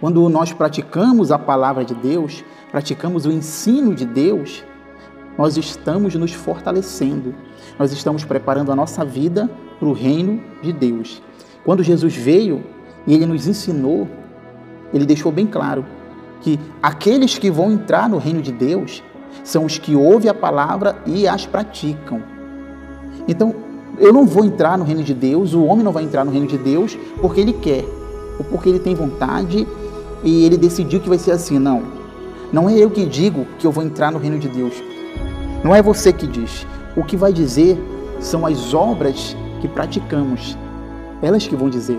Quando nós praticamos a palavra de Deus, praticamos o ensino de Deus, nós estamos nos fortalecendo, nós estamos preparando a nossa vida para o reino de Deus. Quando Jesus veio e Ele nos ensinou, Ele deixou bem claro que aqueles que vão entrar no reino de Deus são os que ouvem a palavra e as praticam. Então, eu não vou entrar no reino de Deus, o homem não vai entrar no reino de Deus porque ele quer, ou porque ele tem vontade e ele decidiu que vai ser assim. Não, não é eu que digo que eu vou entrar no reino de Deus. Não é você que diz. O que vai dizer são as obras que praticamos. Elas que vão dizer.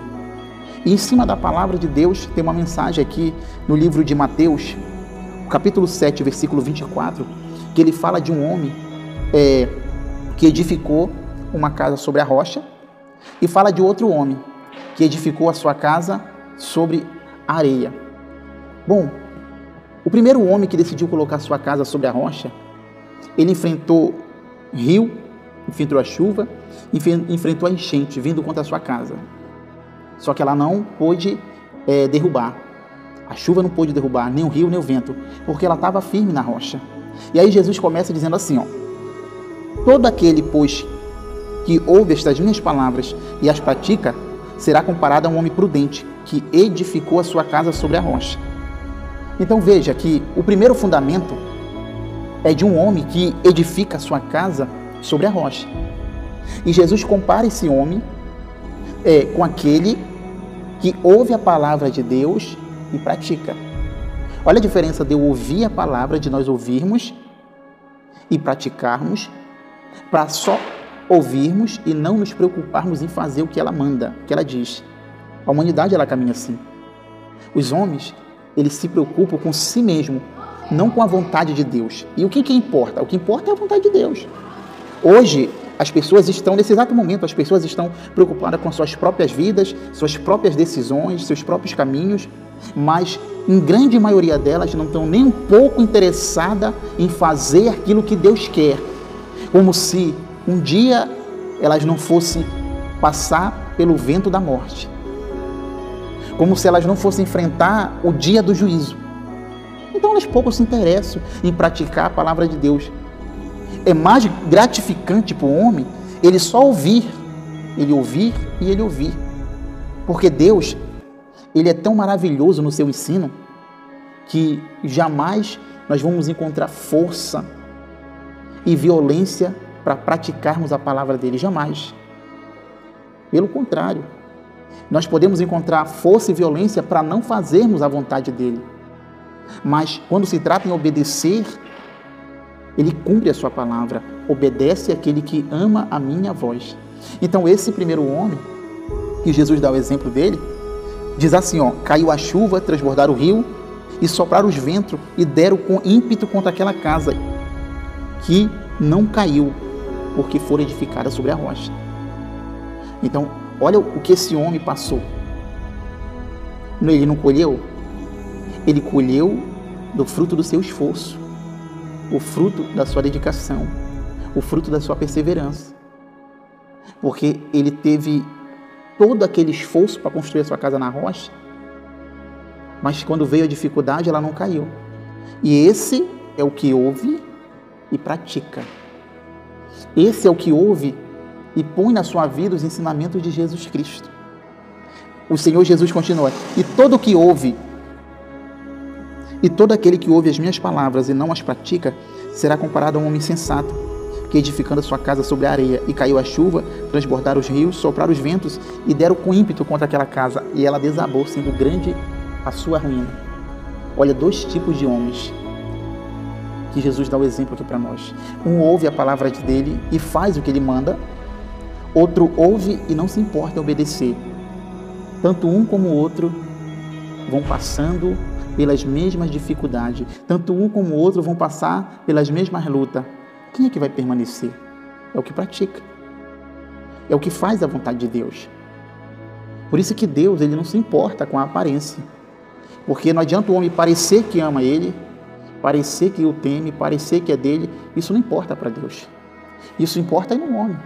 E em cima da palavra de Deus tem uma mensagem aqui no livro de Mateus, capítulo 7, versículo 24, que ele fala de um homem que edificou uma casa sobre a rocha, e fala de outro homem que edificou a sua casa sobre a areia. Bom, o primeiro homem que decidiu colocar sua casa sobre a rocha, ele enfrentou rio, enfrentou a chuva, enfrentou a enchente vindo contra a sua casa. Só que ela não pôde derrubar. A chuva não pôde derrubar, nem o rio, nem o vento, porque ela estava firme na rocha. E aí Jesus começa dizendo assim, todo aquele, pois, que ouve estas minhas palavras e as pratica, será comparado a um homem prudente, que edificou a sua casa sobre a rocha. Então veja que o primeiro fundamento é de um homem que edifica a sua casa sobre a rocha. E Jesus compara esse homem com aquele que ouve a palavra de Deus e pratica. Olha a diferença de eu ouvir a palavra, de nós ouvirmos e praticarmos, para só ouvirmos e não nos preocuparmos em fazer o que ela manda, o que ela diz. A humanidade, ela caminha assim. Os homens, eles se preocupam com si mesmo, não com a vontade de Deus. E o que importa? O que importa é a vontade de Deus. Hoje, as pessoas estão, nesse exato momento, as pessoas estão preocupadas com suas próprias vidas, suas próprias decisões, seus próprios caminhos, mas em grande maioria delas não estão nem um pouco interessadas em fazer aquilo que Deus quer, como se um dia elas não fossem passar pelo vento da morte, como se elas não fossem enfrentar o dia do juízo. Então elas pouco se interessam em praticar a palavra de Deus. É mais gratificante para o homem ele só ouvir, ele ouvir e ele ouvir. Porque Deus, ele é tão maravilhoso no seu ensino que jamais nós vamos encontrar força e violência para praticarmos a palavra dele, jamais. Pelo contrário, nós podemos encontrar força e violência para não fazermos a vontade dele. Mas quando se trata em obedecer, ele cumpre a sua palavra, obedece àquele que ama a minha voz. Então esse primeiro homem, que Jesus dá o exemplo dele, diz assim, caiu a chuva, transbordaram o rio, e sopraram os ventos, e deram com ímpeto contra aquela casa, que não caiu, porque foi edificada sobre a rocha. Então, olha o que esse homem passou. Ele não colheu? Ele colheu do fruto do seu esforço, o fruto da sua dedicação, o fruto da sua perseverança. Porque ele teve todo aquele esforço para construir a sua casa na rocha, mas quando veio a dificuldade, ela não caiu. E esse é o que ouve e pratica. Esse é o que ouve e põe na sua vida os ensinamentos de Jesus Cristo. O Senhor Jesus continua, e todo aquele que ouve as minhas palavras e não as pratica, será comparado a um homem sensato, que edificando a sua casa sobre a areia, e caiu a chuva, transbordaram os rios, sopraram os ventos, e deram com ímpeto contra aquela casa, e ela desabou, sendo grande a sua ruína. Olha, dois tipos de homens que Jesus dá o exemplo aqui para nós. Um ouve a palavra dele e faz o que ele manda, outro ouve e não se importa em obedecer. Tanto um como o outro vão passando pelas mesmas dificuldades. Tanto um como o outro vão passar pelas mesmas lutas. Quem é que vai permanecer? É o que pratica. É o que faz a vontade de Deus. Por isso que Deus, ele não se importa com a aparência. Porque não adianta o homem parecer que ama ele, parecer que o teme, parecer que é dele. Isso não importa para Deus. Isso importa no homem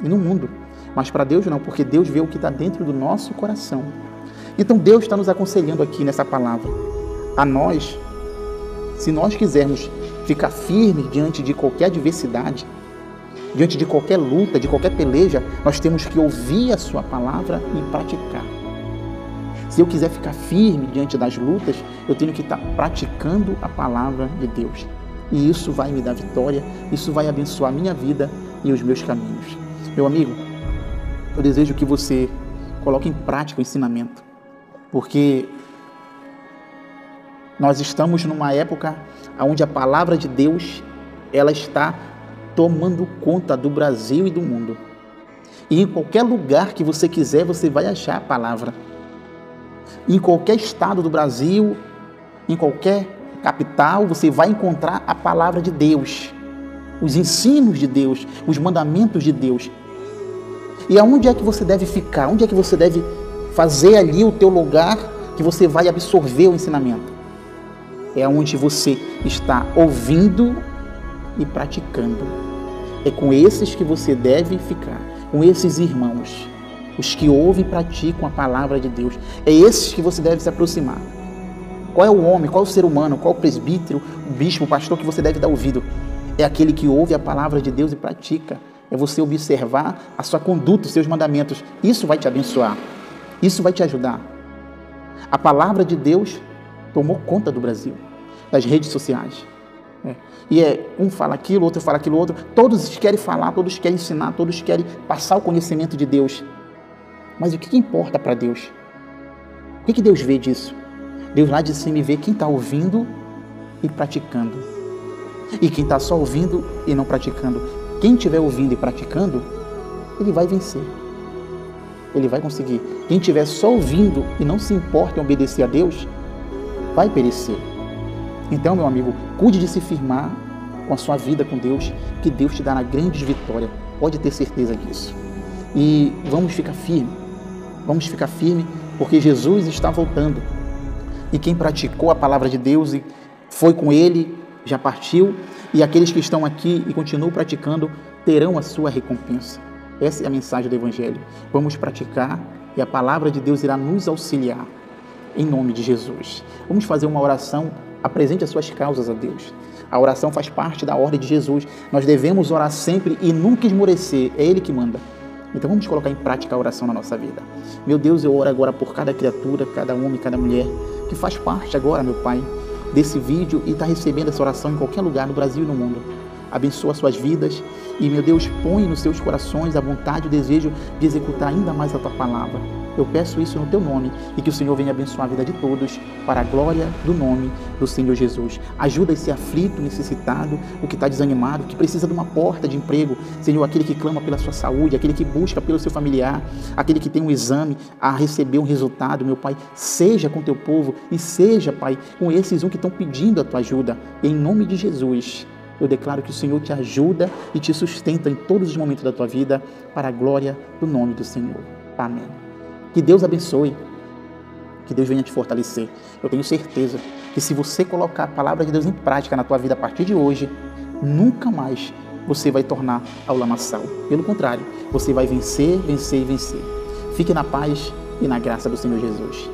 e no mundo. Mas para Deus não, porque Deus vê o que está dentro do nosso coração. Então Deus está nos aconselhando aqui nessa palavra. A nós, se nós quisermos ficar firmes diante de qualquer adversidade, diante de qualquer luta, de qualquer peleja, nós temos que ouvir a sua palavra e praticar. Se eu quiser ficar firme diante das lutas, eu tenho que estar praticando a palavra de Deus. E isso vai me dar vitória, isso vai abençoar a minha vida e os meus caminhos. Meu amigo, eu desejo que você coloque em prática o ensinamento, porque nós estamos numa época onde a palavra de Deus, ela está tomando conta do Brasil e do mundo. E em qualquer lugar que você quiser, você vai achar a palavra. Em qualquer estado do Brasil, em qualquer capital, você vai encontrar a palavra de Deus, os ensinos de Deus, os mandamentos de Deus. E aonde é que você deve ficar? Onde é que você deve fazer ali o teu lugar que você vai absorver o ensinamento? É onde você está ouvindo e praticando. É com esses que você deve ficar, com esses irmãos, os que ouvem e praticam a palavra de Deus. É esses que você deve se aproximar. Qual é o homem, qual é o ser humano, qual é o presbítero, o bispo, o pastor que você deve dar ouvido? É aquele que ouve a palavra de Deus e pratica. É você observar a sua conduta, os seus mandamentos. Isso vai te abençoar. Isso vai te ajudar. A palavra de Deus tomou conta do Brasil, das redes sociais. Um fala aquilo, outro fala aquilo, outro. Todos querem falar, todos querem ensinar, todos querem passar o conhecimento de Deus. Mas o que importa para Deus? O que Deus vê disso? Deus lá de cima vê quem está ouvindo e praticando. E quem está só ouvindo e não praticando. Quem estiver ouvindo e praticando, ele vai vencer. Ele vai conseguir. Quem estiver só ouvindo e não se importa em obedecer a Deus, vai perecer. Então, meu amigo, cuide de se firmar com a sua vida com Deus, que Deus te dará grandes vitórias. Pode ter certeza disso. E vamos ficar firmes. Vamos ficar firmes, porque Jesus está voltando. E quem praticou a palavra de Deus e foi com Ele, já partiu. E aqueles que estão aqui e continuam praticando, terão a sua recompensa. Essa é a mensagem do Evangelho. Vamos praticar e a palavra de Deus irá nos auxiliar. Em nome de Jesus. Vamos fazer uma oração. Apresente as suas causas a Deus. A oração faz parte da ordem de Jesus. Nós devemos orar sempre e nunca esmorecer. É Ele que manda. Então vamos colocar em prática a oração na nossa vida. Meu Deus, eu oro agora por cada criatura, cada homem, cada mulher que faz parte agora, meu Pai, desse vídeo e está recebendo essa oração em qualquer lugar no Brasil e no mundo. Abençoa suas vidas e, meu Deus, põe nos seus corações a vontade e o desejo de executar ainda mais a Tua palavra. Eu peço isso no Teu nome e que o Senhor venha abençoar a vida de todos para a glória do nome do Senhor Jesus. Ajuda esse aflito, necessitado, o que está desanimado, que precisa de uma porta de emprego. Senhor, aquele que clama pela sua saúde, aquele que busca pelo seu familiar, aquele que tem um exame a receber um resultado, meu Pai, seja com Teu povo e seja, Pai, com esses que estão pedindo a Tua ajuda. Em nome de Jesus, eu declaro que o Senhor te ajuda e te sustenta em todos os momentos da tua vida para a glória do nome do Senhor. Amém. Que Deus abençoe, que Deus venha te fortalecer. Eu tenho certeza que se você colocar a palavra de Deus em prática na tua vida a partir de hoje, nunca mais você vai tornar ao lamaçal. Pelo contrário, você vai vencer, vencer e vencer. Fique na paz e na graça do Senhor Jesus.